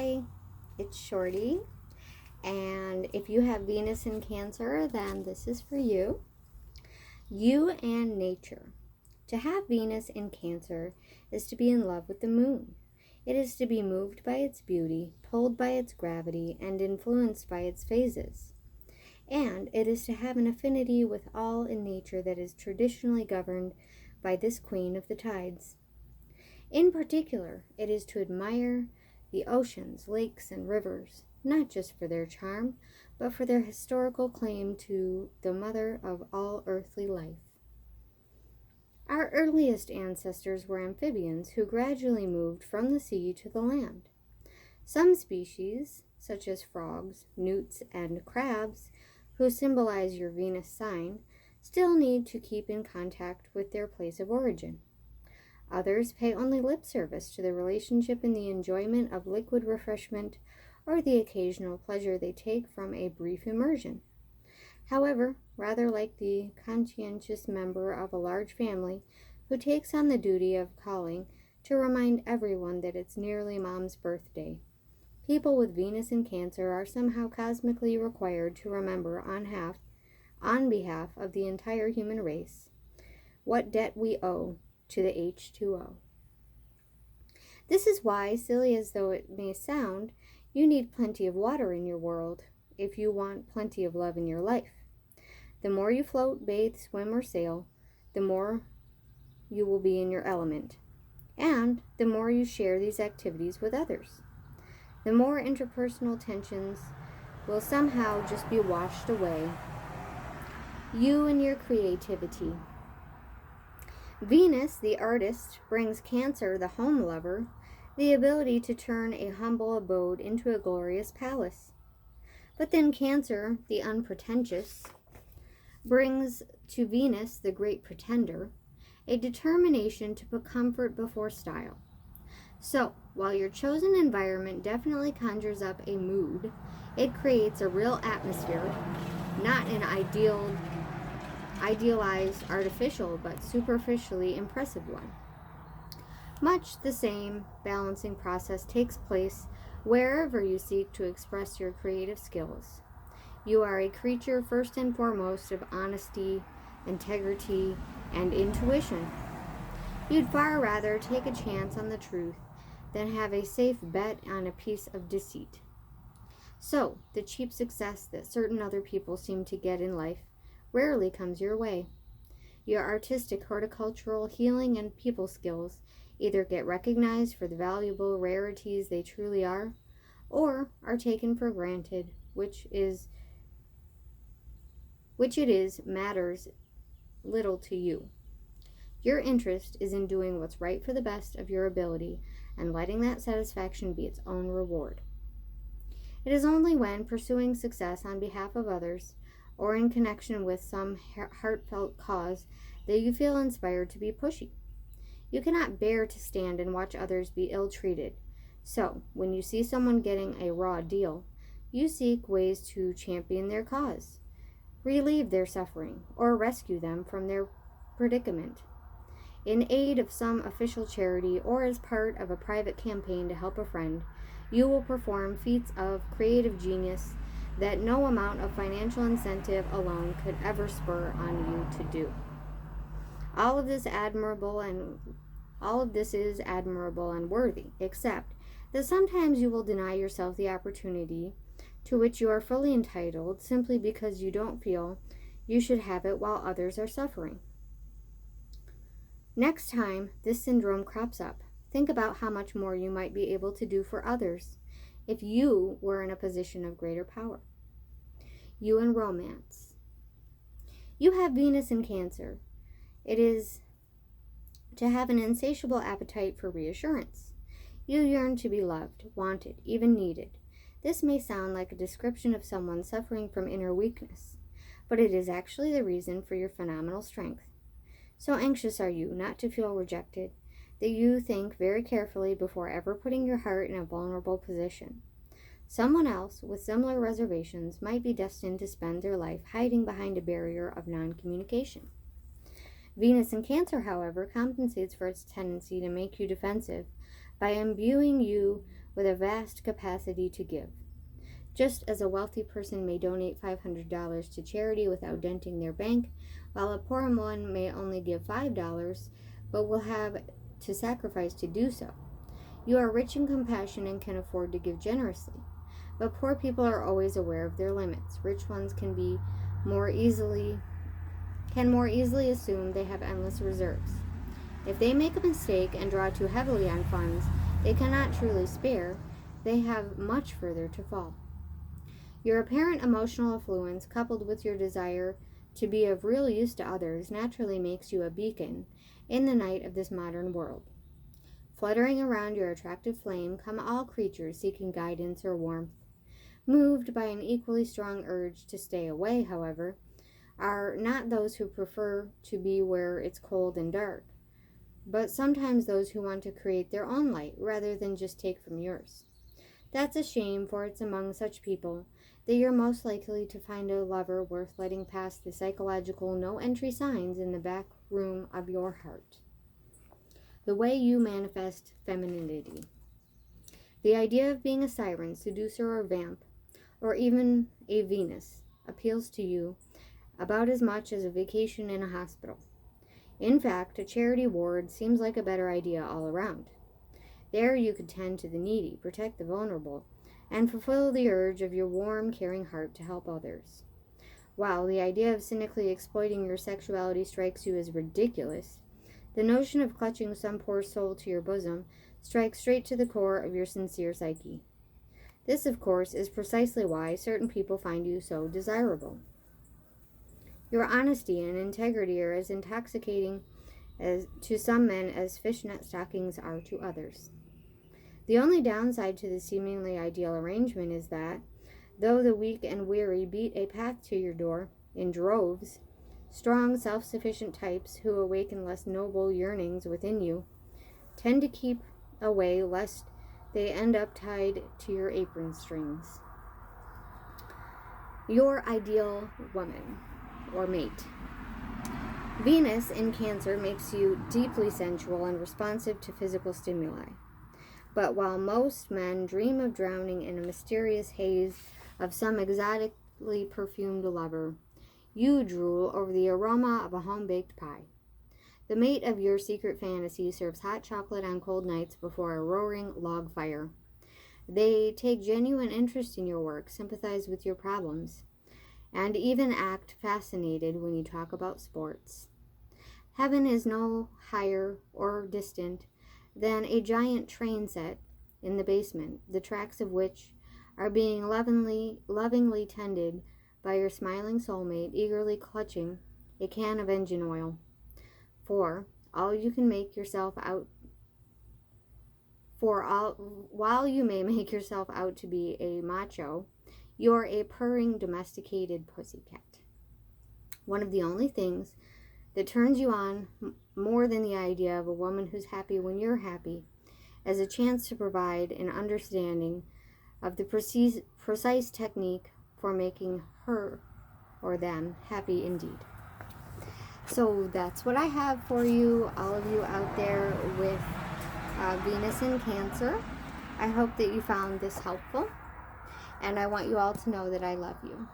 Hi, it's Shorty, and if you have Venus in Cancer, then this is for you. You and nature. To have Venus in Cancer is to be in love with the moon. It is to be moved by its beauty, pulled by its gravity, and influenced by its phases. And it is to have an affinity with all in nature that is traditionally governed by this queen of the tides. In particular, it is to admire the oceans, lakes, and rivers, not just for their charm, but for their historical claim to the mother of all earthly life. Our earliest ancestors were amphibians who gradually moved from the sea to the land. Some species, such as frogs, newts, and crabs, who symbolize your Venus sign, still need to keep in contact with their place of origin. Others pay only lip service to the relationship in the enjoyment of liquid refreshment or the occasional pleasure they take from a brief immersion. However, rather like the conscientious member of a large family who takes on the duty of calling to remind everyone that it's nearly Mom's birthday, people with Venus in Cancer are somehow cosmically required to remember on behalf of the entire human race what debt we owe to the H2O. This is why, silly as though it may sound, you need plenty of water in your world if you want plenty of love in your life. The more you float, bathe, swim, or sail, the more you will be in your element, and the more you share these activities with others. The more interpersonal tensions will somehow just be washed away. You and your creativity. Venus, the artist, brings Cancer, the home lover, the ability to turn a humble abode into a glorious palace. But then Cancer, the unpretentious, brings to Venus, the great pretender, a determination to put comfort before style. So, while your chosen environment definitely conjures up a mood, it creates a real atmosphere, not an idealized, artificial, but superficially impressive one. Much the same balancing process takes place wherever you seek to express your creative skills. You are a creature first and foremost of honesty, integrity, and intuition. You'd far rather take a chance on the truth than have a safe bet on a piece of deceit. So, the cheap success that certain other people seem to get in life rarely comes your way. Your artistic, horticultural, healing, and people skills either get recognized for the valuable rarities they truly are, or are taken for granted, which it is matters little to you. Your interest is in doing what's right for the best of your ability and letting that satisfaction be its own reward. It is only when pursuing success on behalf of others or in connection with some heartfelt cause that you feel inspired to be pushy. You cannot bear to stand and watch others be ill-treated. So, when you see someone getting a raw deal, you seek ways to champion their cause, relieve their suffering, or rescue them from their predicament. In aid of some official charity or as part of a private campaign to help a friend, you will perform feats of creative genius that no amount of financial incentive alone could ever spur on you to do. All of this is admirable and worthy, except that sometimes you will deny yourself the opportunity to which you are fully entitled simply because you don't feel you should have it while others are suffering. Next time this syndrome crops up, think about how much more you might be able to do for others if you were in a position of greater power. You and romance. You have Venus in Cancer. It is to have an insatiable appetite for reassurance. You yearn to be loved, wanted, even needed. This may sound like a description of someone suffering from inner weakness, but it is actually the reason for your phenomenal strength. So anxious are you not to feel rejected that you think very carefully before ever putting your heart in a vulnerable position. Someone else with similar reservations might be destined to spend their life hiding behind a barrier of non-communication. Venus in Cancer, however, compensates for its tendency to make you defensive by imbuing you with a vast capacity to give. Just as a wealthy person may donate $500 to charity without denting their bank, while a poor one may only give $5 but will have to sacrifice to do so. You are rich in compassion and can afford to give generously. But poor people are always aware of their limits. Rich ones can more easily assume they have endless reserves. If they make a mistake and draw too heavily on funds they cannot truly spare, they have much further to fall. Your apparent emotional affluence, coupled with your desire to be of real use to others, naturally makes you a beacon in the night of this modern world. Fluttering around your attractive flame come all creatures seeking guidance or warmth. Moved by an equally strong urge to stay away, however, are not those who prefer to be where it's cold and dark, but sometimes those who want to create their own light rather than just take from yours. That's a shame, for it's among such people that you're most likely to find a lover worth letting past the psychological no-entry signs in the back room of your heart. The way you manifest femininity. The idea of being a siren, seducer, or vamp, or even a Venus, appeals to you about as much as a vacation in a hospital. In fact, a charity ward seems like a better idea all around. There you could tend to the needy, protect the vulnerable, and fulfill the urge of your warm, caring heart to help others. While the idea of cynically exploiting your sexuality strikes you as ridiculous, the notion of clutching some poor soul to your bosom strikes straight to the core of your sincere psyche. This, of course, is precisely why certain people find you so desirable. Your honesty and integrity are as intoxicating to some men as fishnet stockings are to others. The only downside to the seemingly ideal arrangement is that, though the weak and weary beat a path to your door in droves, strong, self-sufficient types who awaken less noble yearnings within you tend to keep away lest they end up tied to your apron strings. Your ideal woman or mate. Venus in Cancer makes you deeply sensual and responsive to physical stimuli. But while most men dream of drowning in a mysterious haze of some exotically perfumed lover, you drool over the aroma of a home-baked pie. The mate of your secret fantasy serves hot chocolate on cold nights before a roaring log fire. They take genuine interest in your work, sympathize with your problems, and even act fascinated when you talk about sports. Heaven is no higher or distant than a giant train set in the basement, the tracks of which are being lovingly tended by your smiling soulmate, eagerly clutching a can of engine oil. For while you may make yourself out to be a macho, you're a purring, domesticated pussycat. One of the only things that turns you on more than the idea of a woman who's happy when you're happy as a chance to provide an understanding of the precise technique for making her or them happy indeed. So that's what I have for you, all of you out there with Venus in Cancer. I hope that you found this helpful, and I want you all to know that I love you.